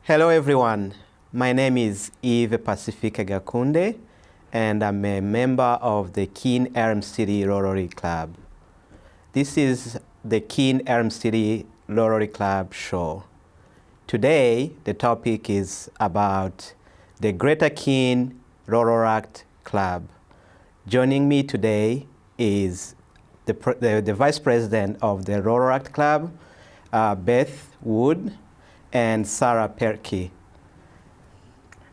Hello everyone, my name is Yves Pacifica Gakunde and I'm a member of the Keene Elm City Rotary Club. This is the Keene Elm City Rotary Club show. Today the topic is about the Greater Keene Rotaract Club. Joining me today is the Vice President of the Rotaract Club, Beth Wood, and Sarah Perky.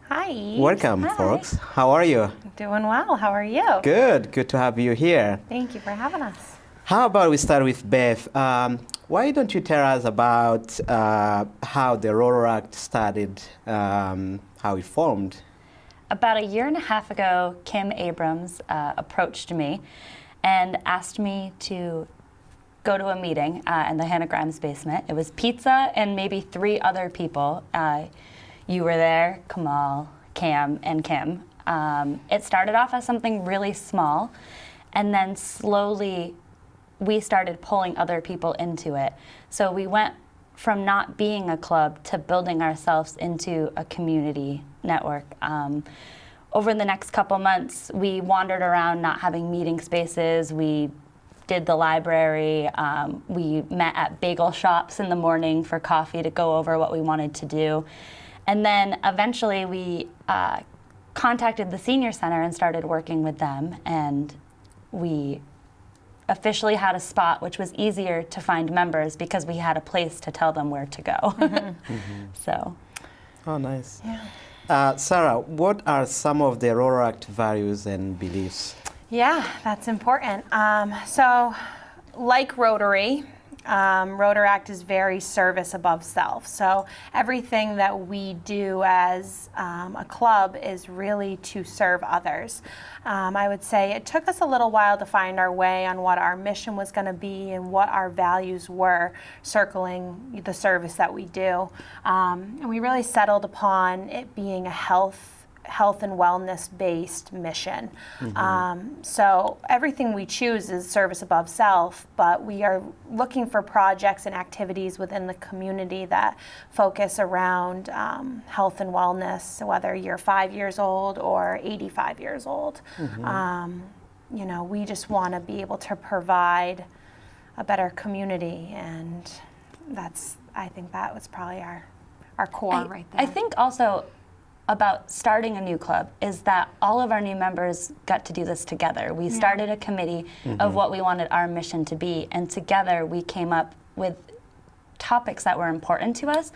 Hi. Welcome, Hi. folks. How are you? Doing well. How are you? Good. Good to have you here. Thank you for having us. How about we start with Beth? Why don't you tell us about how the Rotaract started, how it formed? About a year and a half ago, Kim Abrams approached me and asked me to go to a meeting in the Hannah Grimes basement. It was pizza and maybe 3 other people. You were there, Kamal, Cam, and Kim. It started off as something really small, and then slowly we started pulling other people into it. So we went from not being a club to building ourselves into a community network. Over the next couple months, we wandered around not having meeting spaces. We did the library. We met at bagel shops in the morning for coffee to go over what we wanted to do. And then eventually we contacted the senior center and started working with them. And we officially had a spot, which was easier to find members because we had a place to tell them where to go. So. Oh, nice. Yeah. Sarah, what are some of the Rotaract values and beliefs? Yeah, that's important. So, like Rotary, Rotaract is very service above self. So everything that we do as a club is really to serve others. I would say it took us a little while to find our way on what our mission was going to be and what our values were circling the service that we do. And we really settled upon it being a health and wellness based mission. So everything we choose is service above self, but we are looking for projects and activities within the community that focus around health and wellness, whether you're 5 years old or 85 years old. You know, we just want to be able to provide a better community, and I think that was probably our core right there. I think also about starting a new club is that all of our new members got to do this together. We started a committee of what we wanted our mission to be, and together we came up with topics that were important to us,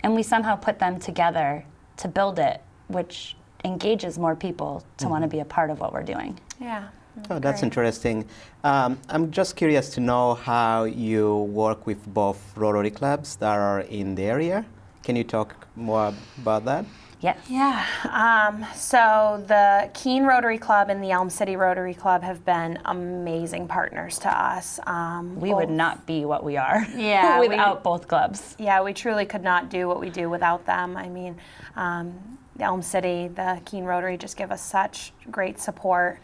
and we somehow put them together to build it, which engages more people to want to be a part of what we're doing. Yeah. Oh, that's interesting. I'm just curious to know how you work with both Rotary clubs that are in the area. Can you talk more about that? Yes. Yeah. So the Keene Rotary Club and the Elm City Rotary Club have been amazing partners to us. We would not be what we are without both clubs. Yeah, we truly could not do what we do without them. I mean, Elm City, the Keene Rotary just give us such great support.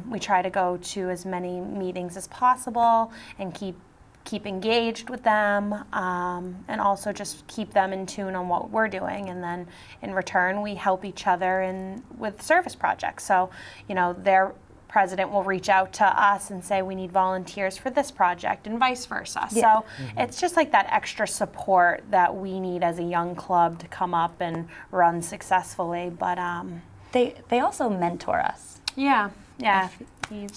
We try to go to as many meetings as possible and keep engaged with them, and also just keep them in tune on what we're doing. And then in return, we help each other with service projects. So, you know, their president will reach out to us and say, we need volunteers for this project, and vice versa. So it's just like that extra support that we need as a young club to come up and run successfully. But they also mentor us. Yeah.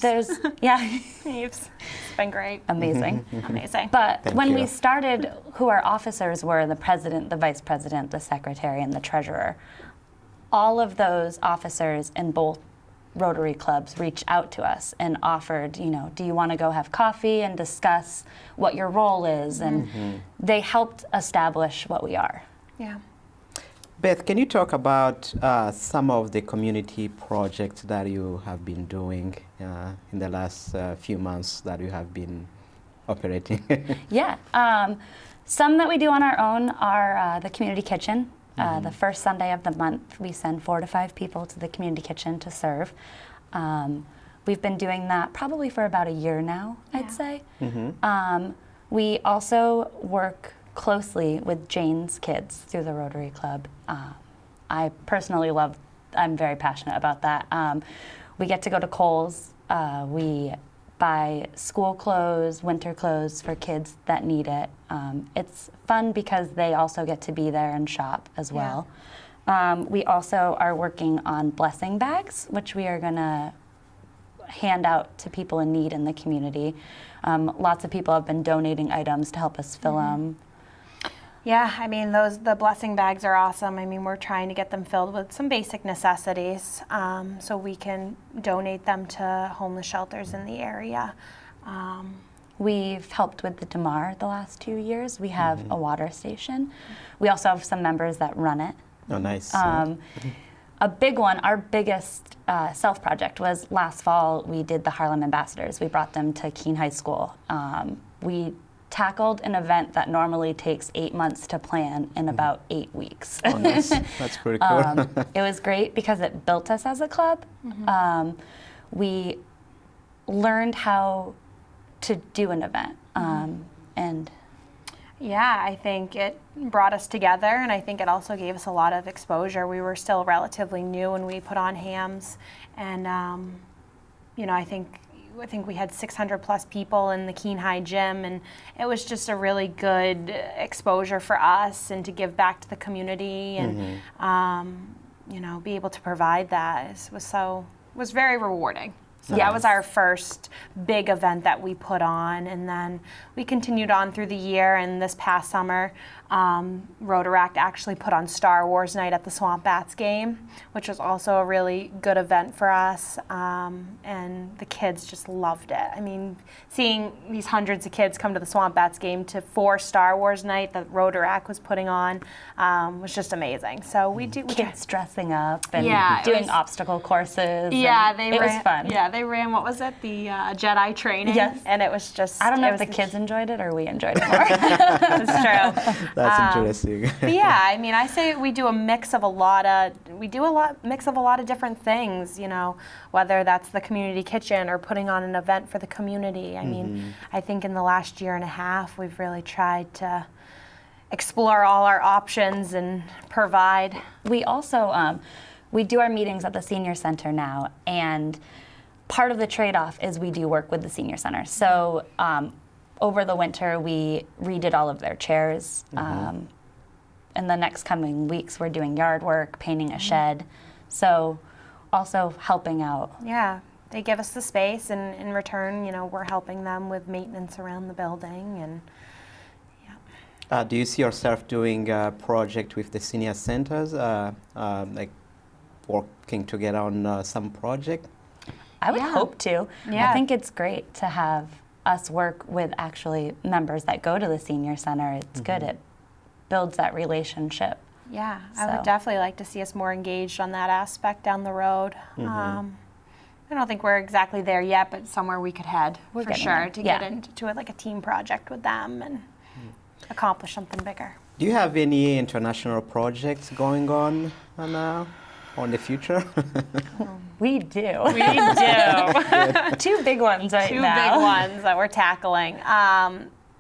There's It's been great. Amazing. Amazing. But Thank when you. we started, who our officers were, the president, the vice president, the secretary, and the treasurer, all of those officers in both Rotary clubs reached out to us and offered, you know, do you want to go have coffee and discuss what your role is? And they helped establish what we are. Yeah. Beth, can you talk about some of the community projects that you have been doing in the last few months that you have been operating? Yeah. Some that we do on our own are the community kitchen. The first Sunday of the month, we send 4 to 5 people to the community kitchen to serve. We've been doing that probably for about a year now, I'd say. We also work closely with Jane's kids through the Rotary Club. I personally I'm very passionate about that. We get to go to Kohl's. We buy school clothes, winter clothes for kids that need it. It's fun because they also get to be there and shop as well. We also are working on blessing bags, which we are going to hand out to people in need in the community. Lots of people have been donating items to help us fill them. Yeah, I mean, the blessing bags are awesome. I mean, we're trying to get them filled with some basic necessities so we can donate them to homeless shelters in the area. We've helped with the DeMar the last 2 years. We have a water station. We also have some members that run it. Oh, nice. A big one, our biggest self-project was last fall. We did the Harlem Ambassadors. We brought them to Keene High School. We tackled an event that normally takes 8 months to plan in about 8 weeks. Oh, nice. That's pretty cool. It was great because it built us as a club. We learned how to do an event. And yeah, I think it brought us together, and I think it also gave us a lot of exposure. We were still relatively new when we put on hams, and I think we had 600 plus people in the Keene High gym, and it was just a really good exposure for us and to give back to the community and be able to provide that was very rewarding. So that was our first big event that we put on, and then we continued on through the year, and this past summer, Rotaract actually put on Star Wars Night at the Swamp Bats game, which was also a really good event for us, and the kids just loved it. I mean, seeing these hundreds of kids come to the Swamp Bats game for Star Wars Night that Rotaract was putting on was just amazing. So we kids dressing up and doing obstacle courses. Yeah, it was fun. Yeah, they ran, what was it, the Jedi training? Yes. And it was just... I don't know if the kids enjoyed it or we enjoyed it more. It's true. That's interesting. But yeah, I mean, I say we do a mix of a lot of different things, whether that's the community kitchen or putting on an event for the community. I mean, I think in the last year and a half, we've really tried to explore all our options and provide. We also, we do our meetings at the senior center now, and part of the trade-off is we do work with the senior center. So over the winter, we redid all of their chairs. In the next coming weeks, we're doing yard work, painting a shed. So also helping out. Yeah, they give us the space, and in return, we're helping them with maintenance around the building. And do you see yourself doing a project with the senior centers, like working together on some project? I would hope to. Yeah. I think it's great to have us work with actually members that go to the senior center. It's good. It builds that relationship. Yeah, I would definitely like to see us more engaged on that aspect down the road. I don't think we're exactly there yet, but somewhere we could head for sure to get into it like a team project with them and accomplish something bigger. Do you have any international projects going on now? On the future? We do. We do. Two big ones now. Two big ones that we're tackling.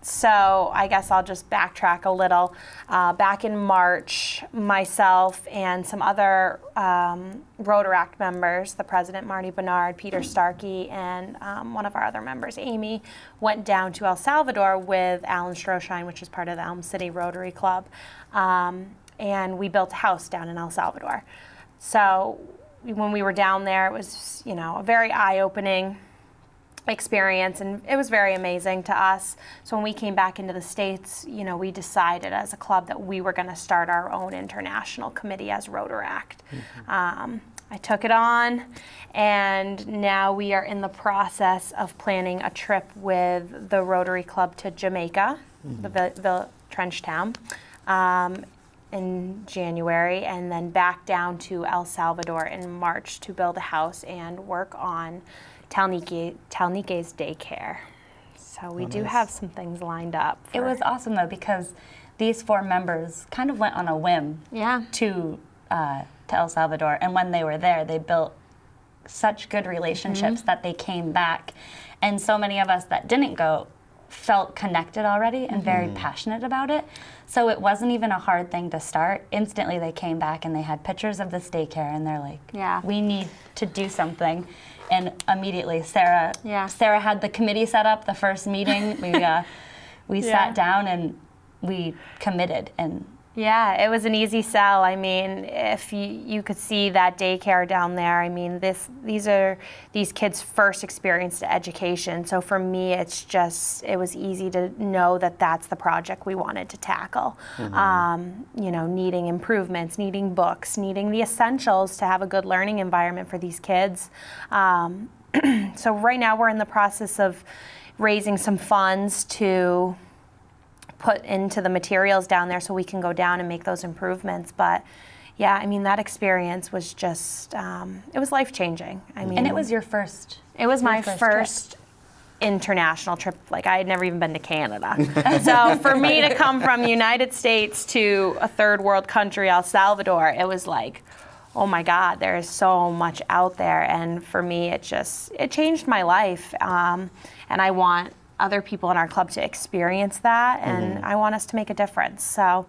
So I guess I'll just backtrack a little. Back in March, myself and some other Rotaract members, the president, Marty Bernard, Peter Starkey, and one of our other members, Amy, went down to El Salvador with Alan Stroshine, which is part of the Elm City Rotary Club. And we built a house down in El Salvador. So when we were down there, it was, a very eye-opening experience, and it was very amazing to us. So when we came back into the States, we decided as a club that we were going to start our own international committee as Rotaract. I took it on, and now we are in the process of planning a trip with the Rotary Club to Jamaica, the Trench Town, in January, and then back down to El Salvador in March to build a house and work on Talnique's daycare. So we do have some things lined up. It was awesome though, because these 4 members kind of went on a whim to El Salvador, and when they were there, they built such good relationships that they came back, and so many of us that didn't go felt connected already and very passionate about it. So it wasn't even a hard thing to start. Instantly they came back and they had pictures of this daycare and they're like, we need to do something. And immediately Sarah had the committee set up, the first meeting. We sat down and we committed. And yeah, it was an easy sell. I mean, if you could see that daycare down there, I mean, these are these kids' first experience to education. So for me, it was easy to know that that's the project we wanted to tackle. You know, needing improvements, needing books, needing the essentials to have a good learning environment for these kids. So right now we're in the process of raising some funds to put into the materials down there so we can go down and make those improvements. But yeah, I mean, that experience was just, it was life-changing. I mean, and it was your first. It was my first international trip. Like, I had never even been to Canada. So for me to come from the United States to a third world country, El Salvador, it was like, oh my God, there is so much out there. And for me, it changed my life. And I want other people in our club to experience that, and I want us to make a difference. So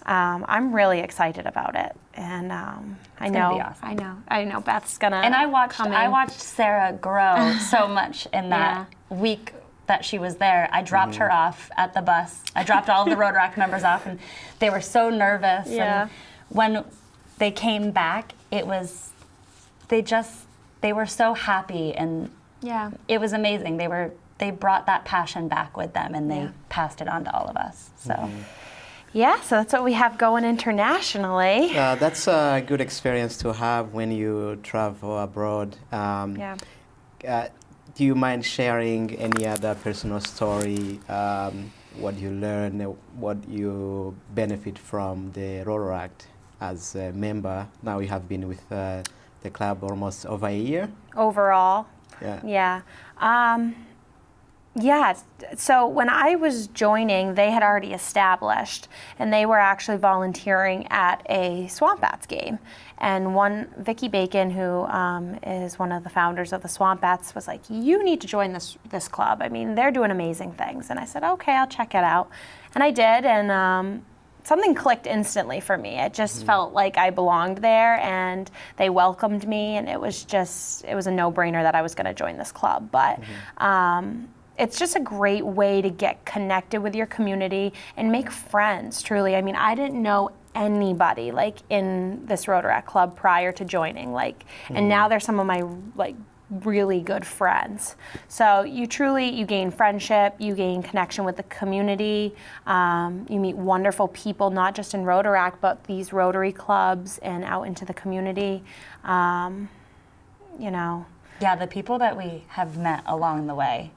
I'm really excited about it, and I know, awesome. I know Beth's gonna. And I watched Sarah grow so much in that week that she was there. I dropped her off at the bus. I dropped all of the Rotaract members off, and they were so nervous. And when they came back, they were so happy, and it was amazing. They brought that passion back with them, and they passed it on to all of us. So, so that's what we have going internationally. That's a good experience to have when you travel abroad. Do you mind sharing any other personal story? What you learn, what you benefit from the Rotaract as a member? Now you have been with the club almost over a year. Overall, so when I was joining, they had already established, and they were actually volunteering at a Swamp Bats game. And Vicki Bacon, who is one of the founders of the Swamp Bats, was like, you need to join this club. I mean, they're doing amazing things. And I said, okay, I'll check it out. And I did, and something clicked instantly for me. It just felt like I belonged there, and they welcomed me, and it was a no-brainer that I was gonna join this club. But it's just a great way to get connected with your community and make friends, truly. I mean, I didn't know anybody like in this Rotaract club prior to joining, and now they're some of my really good friends. So you gain friendship, you gain connection with the community, you meet wonderful people, not just in Rotaract, but these Rotary clubs and out into the community, you know. Yeah, the people that we have met along the way,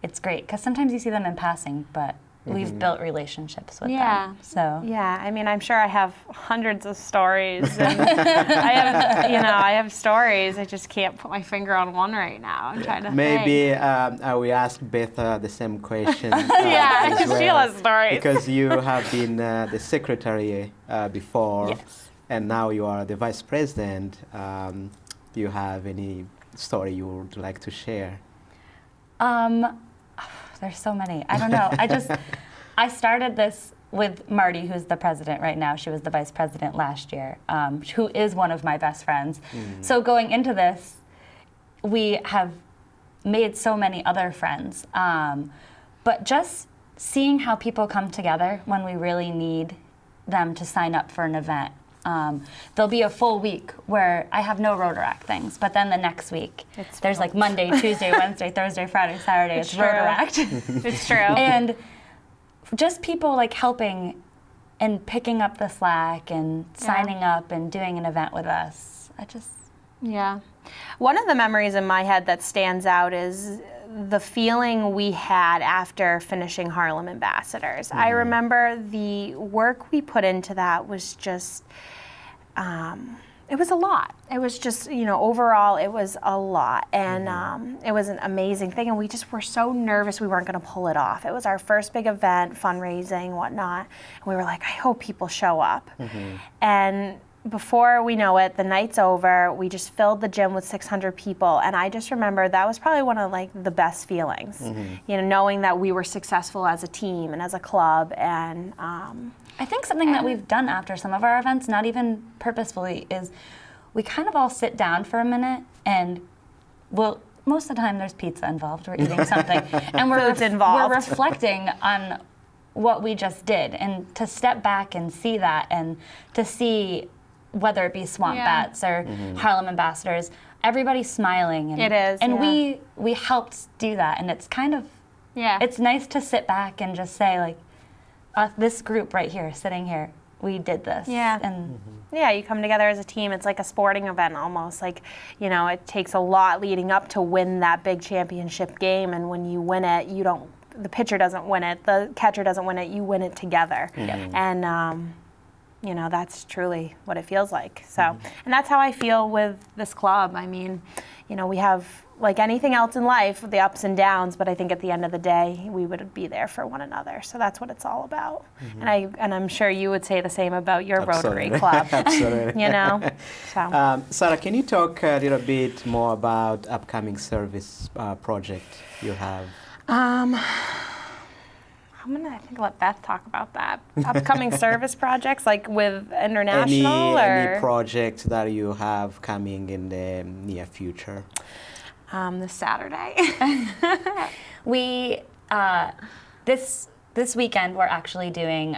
it's great, because sometimes you see them in passing, but we've built relationships with them. So I mean, I'm sure I have hundreds of stories, and I have stories. I just can't put my finger on one right now. I'm trying to maybe I will ask Beth the same question. As well, she has stories because you have been the secretary before, and now you are the vice president. Do you have any story you would like to share? There's so many. I don't know. I started this with Marty, who's the president right now. She was the vice president last year, who is one of my best friends. So going into this, we have made so many other friends. But just seeing how people come together when we really need them to sign up for an event. There'll be a full week where I have no Rotaract things, but then the next week there's like Monday, Tuesday, Wednesday, Thursday, Friday, Saturday, it's Rotaract. It's true. And just people like helping and picking up the slack and signing up and doing an event with us. One of the memories in my head that stands out is the feeling we had after finishing Harlem Ambassadors. I remember the work we put into that was just, it was a lot. It was just, overall it was a lot. And it was an amazing thing. And we just were so nervous we weren't going to pull it off. It was our first big event, fundraising, whatnot. And we were like, I hope people show up. And before we know it, the night's over. We just filled the gym with 600 people, and I just remember that was probably one of like the best feelings. You know, knowing that we were successful as a team and as a club, and I think something that we've done after some of our events, not even purposefully, is we kind of all sit down for a minute and most of the time there's pizza involved. We're eating something, and we're reflecting on what we just did, and to step back and see that, and to see whether it be Swamp Bats or Harlem Ambassadors, everybody's smiling. And, it is, and we helped do that, and it's kind of it's nice to sit back and just say like, this group right here, sitting here, we did this. And you come together as a team. It's like a sporting event almost. Like, you know, it takes a lot leading up to win that big championship game, and when you win it, the pitcher doesn't win it, the catcher doesn't win it, you win it together. And you know, that's truly what it feels like. So, and that's how I feel with this club. I mean, you know, we have, like anything else in life, the ups and downs, but I think at the end of the day, we would be there for one another. So that's what it's all about. And I'm sure you would say the same about your Rotary Club. Absolutely. You know? So. Sarah, can you talk a little bit more about upcoming service project you have? I'm gonna, I think, let Beth talk about that. Upcoming service projects, like with international, any project that you have coming in the near future? This Saturday. We this weekend we're actually doing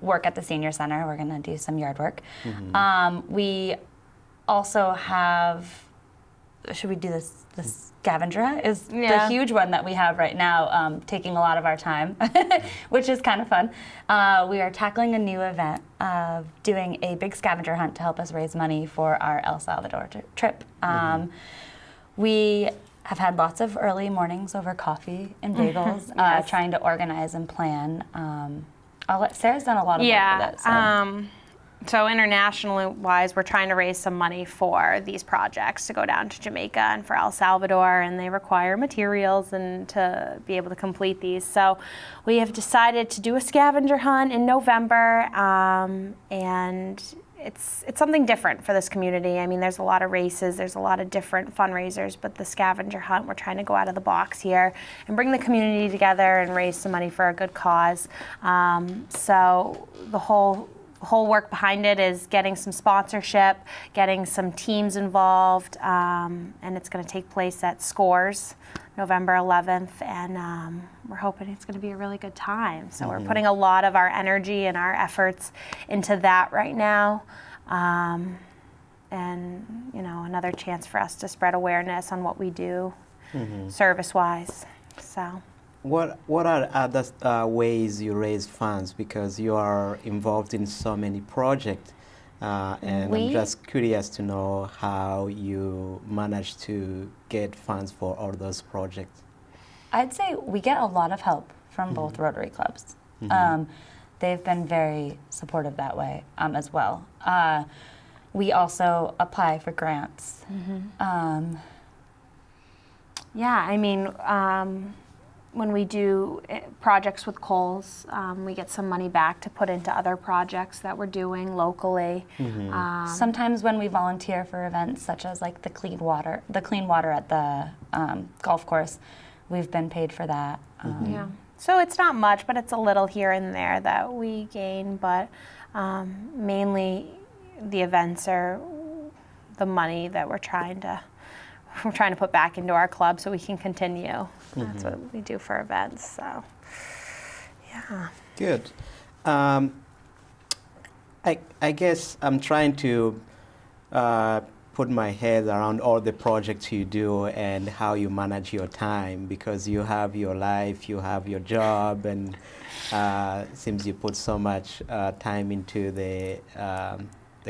work at the senior center. We're gonna do some yard work. We also have. Should we do this? The scavenger hunt is the huge one that we have right now, taking a lot of our time, which is kind of fun. We are tackling a new event of doing a big scavenger hunt to help us raise money for our El Salvador trip. We have had lots of early mornings over coffee and bagels, trying to organize and plan. Sarah's done a lot of work with it. So internationally-wise, we're trying to raise some money for these projects to go down to Jamaica and for El Salvador, and they require materials and to be able to complete these. So we have decided to do a scavenger hunt in November, and it's something different for this community. I mean, there's a lot of races, there's a lot of different fundraisers, but the scavenger hunt, we're trying to go out of the box here and bring the community together and raise some money for a good cause. So the whole work behind it is getting some sponsorship, getting some teams involved, and it's going to take place at Scores November 11th, and we're hoping it's going to be a really good time. So we're putting a lot of our energy and our efforts into that right now, and you know, another chance for us to spread awareness on what we do service-wise. So. What are other ways you raise funds, because you are involved in so many projects, and I'm just curious to know how you manage to get funds for all those projects. I'd say we get a lot of help from both Rotary clubs. They've been very supportive that way as well. We also apply for grants. Yeah, I mean, when we do projects with Kohl's, we get some money back to put into other projects that we're doing locally. Sometimes when we volunteer for events such as like the clean water at the golf course, we've been paid for that. Yeah. So it's not much, but it's a little here and there that we gain. But mainly, the events are the money that we're trying to put back into our club so we can continue. That's what we do for events. So, yeah. Good. I guess I'm trying to put my head around all the projects you do and how you manage your time, because you have your life, you have your job, and it seems you put so much time into the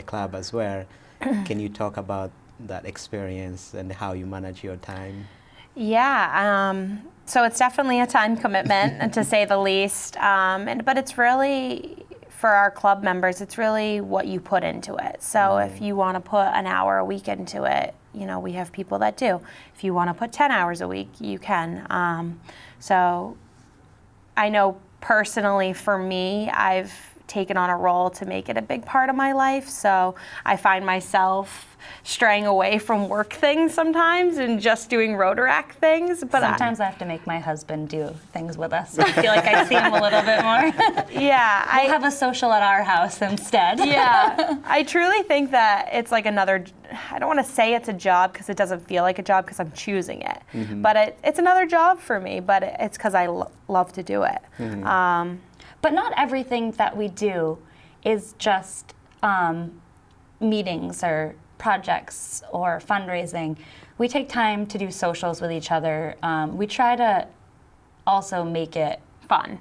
club as well. Can you talk about that experience and how you manage your time? Yeah, so it's definitely a time commitment, to say the least. But it's really, for our club members, it's really what you put into it. So if you want to put an hour a week into it, you know, we have people that do. If you want to put 10 hours a week, you can. So I know personally for me, I've taken on a role to make it a big part of my life. So I find myself straying away from work things sometimes and just doing Rotaract things. But sometimes I have to make my husband do things with us. So I feel like I see him a little bit more. Yeah. We'll have a social at our house instead. Yeah. I truly think that it's like another, I don't want to say it's a job because it doesn't feel like a job because I'm choosing it. But it's another job for me, but it's because I love to do it. But not everything that we do is just meetings or projects or fundraising. We take time to do socials with each other. We try to also make it fun.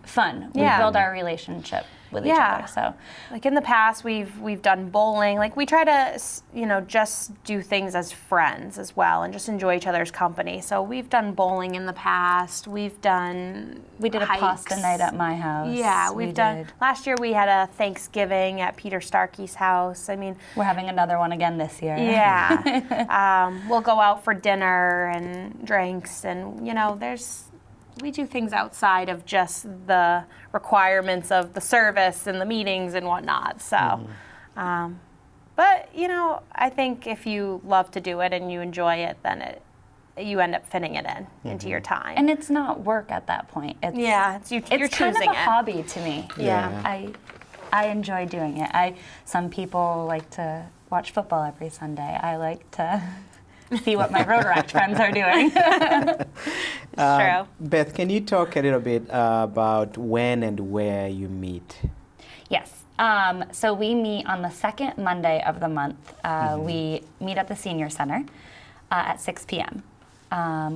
We build our relationship with each other. So, like in the past, we've done bowling. Like we try to, just do things as friends as well, and just enjoy each other's company. So we've done bowling in the past. We did a pasta night at my house. Yeah, we've done. Last year we had a Thanksgiving at Peter Starkey's house. I mean, we're having another one again this year. Yeah, we'll go out for dinner and drinks, and we do things outside of just the requirements of the service and the meetings and whatnot. So, but I think if you love to do it and you enjoy it, then you end up fitting it into your time. And it's not work at that point. You're it's kind of a hobby to me. Yeah. I enjoy doing it. Some people like to watch football every Sunday. I like to see what my Rotaract friends are doing. It's true. Beth, can you talk a little bit about when and where you meet? Yes. So we meet on the second Monday of the month. We meet at the Senior Center at 6 p.m.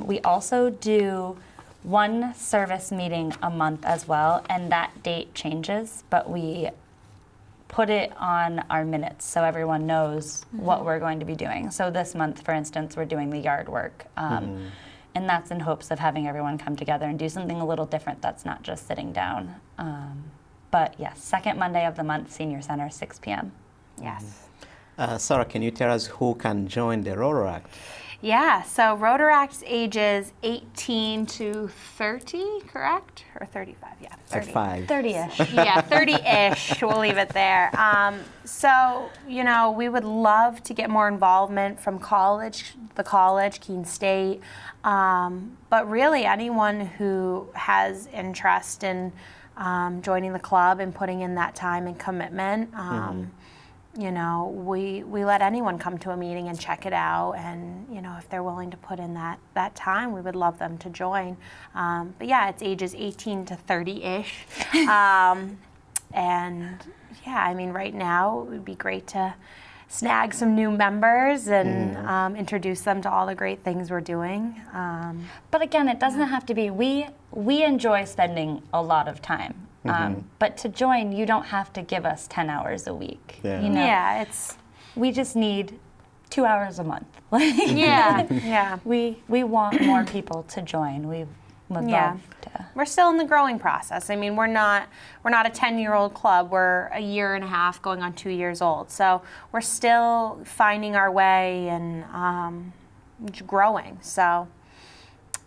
We also do one service meeting a month as well, and that date changes, but we put it on our minutes so everyone knows what we're going to be doing. So this month, for instance, we're doing the yard work. And that's in hopes of having everyone come together and do something a little different that's not just sitting down. But yes, second Monday of the month, Senior Center, 6 p.m. Yes. Sarah, can you tell us who can join the Rotaract? Yeah, so Rotaract's ages 18 to 30, correct? Or 35, yeah. 30. 30-ish. Yeah, 30-ish, we'll leave it there. So, we would love to get more involvement from the college, Keene State, but really anyone who has interest in joining the club and putting in that time and commitment. We let anyone come to a meeting and check it out, and if they're willing to put in that time, we would love them to join. But yeah, it's ages 18 to 30-ish, and yeah, I mean, right now it would be great to snag some new members and introduce them to all the great things we're doing. But again, it doesn't have to be. We enjoy spending a lot of time. But to join, you don't have to give us 10 hours a week. Yeah, we just need 2 hours a month. Yeah. We want more people to join. We would love to. We're still in the growing process. I mean, we're not a 10-year-old club. We're a year and a half, going on 2 years old. So we're still finding our way and growing. So.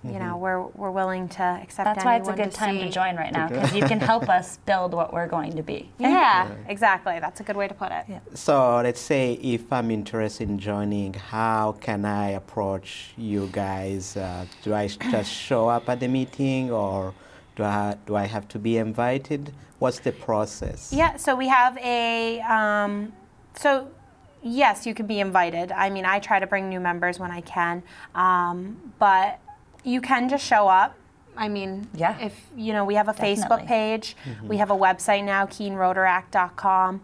We're willing to accept That's why anyone. it's a good time to join right now, because you can help us build what we're going to be. Yeah, exactly. That's a good way to put it. Yeah. So let's say if I'm interested in joining, how can I approach you guys? Do I just show up at the meeting, or do I have to be invited? What's the process? Yeah, so we have yes, you can be invited. I mean, I try to bring new members when I can, but you can just show up. I mean, if we have a Facebook page, we have a website now, KeeneRotaract.com.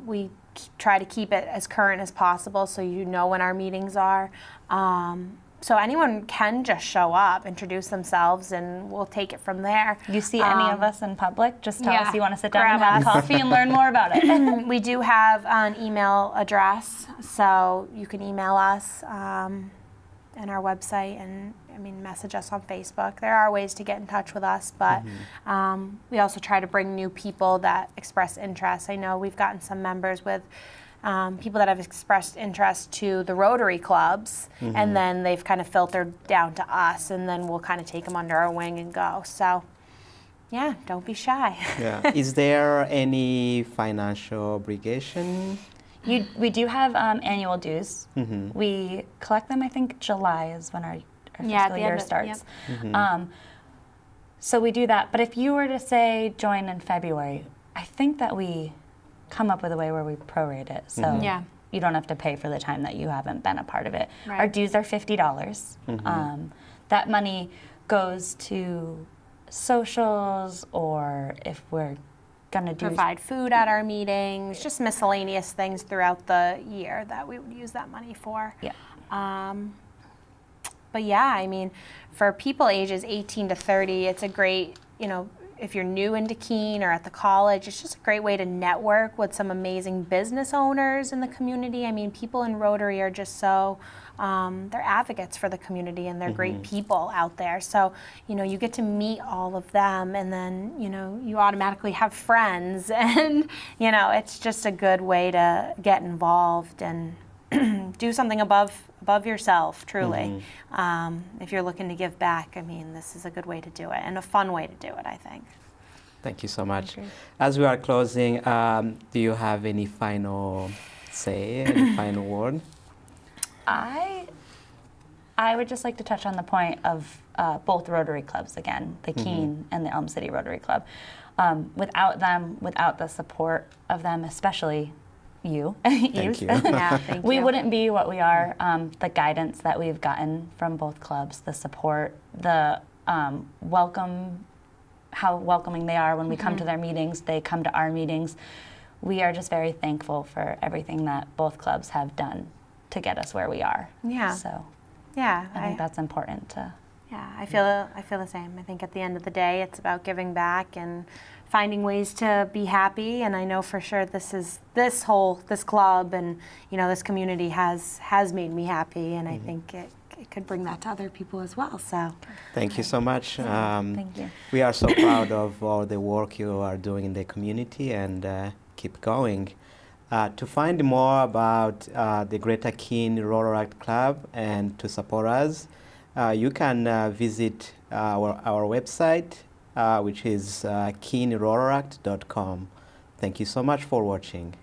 We try to keep it as current as possible so you know when our meetings are. So anyone can just show up, introduce themselves, and we'll take it from there. You see any of us in public, just tell us you want to sit down and grab have coffee and learn more about it. We do have an email address, so you can email us and our website, and message us on Facebook. There are ways to get in touch with us, but we also try to bring new people that express interest. I know we've gotten some members with people that have expressed interest to the Rotary clubs, and then they've kind of filtered down to us, and then we'll kind of take them under our wing and go. So yeah, don't be shy. Yeah. Is there any financial obligation? We do have annual dues. Mm-hmm. We collect them, I think July is when our Yeah, at fiscal the year end of- starts. yep. Mm-hmm. So we do that. But if you were to say join in February, I think that we come up with a way where we prorate it. So Mhm. Yeah. you don't have to pay for the time that you haven't been a part of it. Right. Our dues are $50. Mhm. That money goes to socials, or if we're going to do Provide food at our meetings, just miscellaneous things throughout the year that we would use that money for. Yeah. But yeah, I mean, for people ages 18 to 30, it's a great, if you're new into Keene or at the college, it's just a great way to network with some amazing business owners in the community. I mean, people in Rotary are just so, they're advocates for the community and they're great people out there. So, you get to meet all of them and then, you automatically have friends and, it's just a good way to get involved and do something above yourself, truly. If you're looking to give back, I mean, this is a good way to do it and a fun way to do it, I think. Thank you so much. Okay. As we are closing, do you have any final any final word? I would just like to touch on the point of both Rotary clubs again, the Keene and the Elm City Rotary Club. Without them, without the support of them, especially you, Thank you. Yeah, thank we you. wouldn't be what we are. The guidance that we've gotten from both clubs, the support, the welcome, how welcoming they are when we come to their meetings, they come to our meetings. We are just very thankful for everything that both clubs have done to get us where we are. Yeah. So Yeah, I think that's important to. Yeah, I feel the same. I think at the end of the day, it's about giving back and finding ways to be happy. And I know for sure this club and this community has made me happy, and I think it could bring that to other people as well. So Thank you so much. Thank you. We are so proud of all the work you are doing in the community, and keep going. To find more about the Greater Keene Rotaract Club and to support us, you can visit our website, which is keenerotaract.com. Thank you so much for watching.